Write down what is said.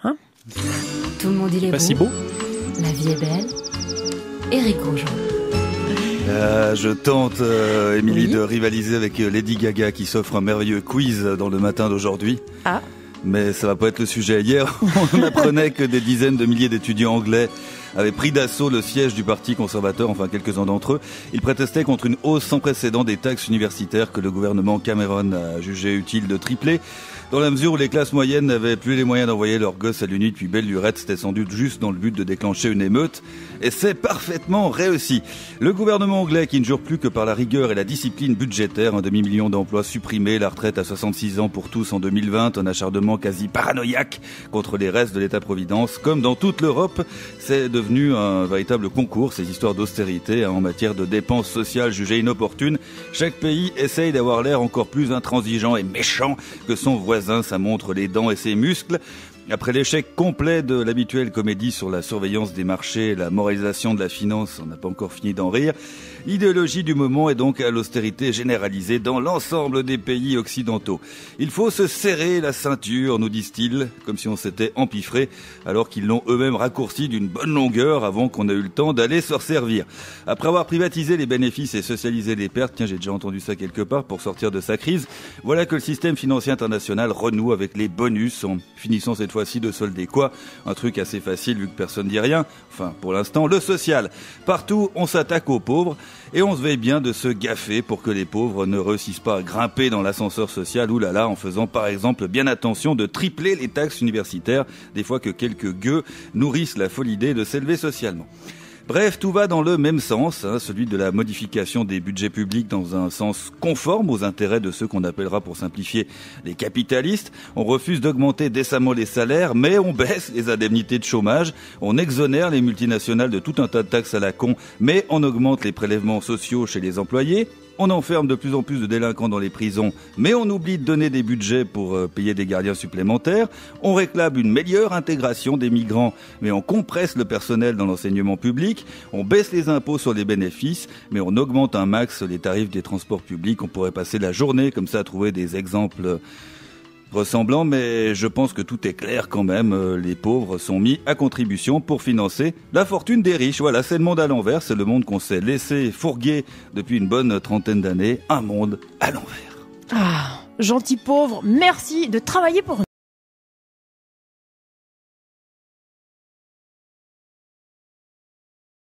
Hein. Tout le monde il est Pas beau. si beau. La vie est belle. Éric Grosjean. Je tente, Émilie, Oui. de rivaliser avec Lady Gaga qui s'offre un merveilleux quiz dans le matin d'aujourd'hui. Ah. Mais ça va pas être le sujet. Hier, on apprenait que des dizaines de milliers d'étudiants anglais avaient pris d'assaut le siège du Parti conservateur, enfin quelques-uns d'entre eux. Ils protestaient contre une hausse sans précédent des taxes universitaires que le gouvernement Cameron a jugé utile de tripler. Dans la mesure où les classes moyennes n'avaient plus les moyens d'envoyer leurs gosses à l'Uni depuis belle lurette, c'était sans doute juste dans le but de déclencher une émeute. Et c'est parfaitement réussi. Le gouvernement anglais qui ne jure plus que par la rigueur et la discipline budgétaire, un demi-million d'emplois supprimés, la retraite à 66 ans pour tous en 2020, un acharnement quasi paranoïaque contre les restes de l'État-providence. Comme dans toute l'Europe, c'est devenu un véritable concours, ces histoires d'austérité en matière de dépenses sociales jugées inopportunes. Chaque pays essaye d'avoir l'air encore plus intransigeant et méchant que son voisin. Ça montre les dents et ses muscles. Après l'échec complet de l'habituelle comédie sur la surveillance des marchés et la moralisation de la finance, on n'a pas encore fini d'en rire. L'idéologie du moment est donc à l'austérité généralisée dans l'ensemble des pays occidentaux. Il faut se serrer la ceinture, nous disent-ils, comme si on s'était empiffré, alors qu'ils l'ont eux-mêmes raccourci d'une bonne longueur avant qu'on ait eu le temps d'aller se resservir. Après avoir privatisé les bénéfices et socialisé les pertes, tiens, j'ai déjà entendu ça quelque part, pour sortir de sa crise, voilà que le système financier international renoue avec les bonus, en finissant cette fois-ci de solder quoi ? Un truc assez facile vu que personne dit rien. Enfin, pour l'instant, le social. Partout, on s'attaque aux pauvres et on se veille bien de se gaffer pour que les pauvres ne réussissent pas à grimper dans l'ascenseur social, oulala, en faisant par exemple bien attention de tripler les taxes universitaires, des fois que quelques gueux nourrissent la folle idée de s'élever socialement. Bref, tout va dans le même sens, celui de la modification des budgets publics dans un sens conforme aux intérêts de ceux qu'on appellera, pour simplifier, les capitalistes. On refuse d'augmenter décemment les salaires, mais on baisse les indemnités de chômage. On exonère les multinationales de tout un tas de taxes à la con, mais on augmente les prélèvements sociaux chez les employés. On enferme de plus en plus de délinquants dans les prisons, mais on oublie de donner des budgets pour payer des gardiens supplémentaires. On réclame une meilleure intégration des migrants, mais on compresse le personnel dans l'enseignement public. On baisse les impôts sur les bénéfices, mais on augmente un max les tarifs des transports publics. On pourrait passer la journée comme ça à trouver des exemples ressemblant, mais je pense que tout est clair quand même. Les pauvres sont mis à contribution pour financer la fortune des riches. Voilà, c'est le monde à l'envers, c'est le monde qu'on s'est laissé fourguer depuis une bonne trentaine d'années. Un monde à l'envers. Ah, gentil pauvre, merci de travailler pour nous.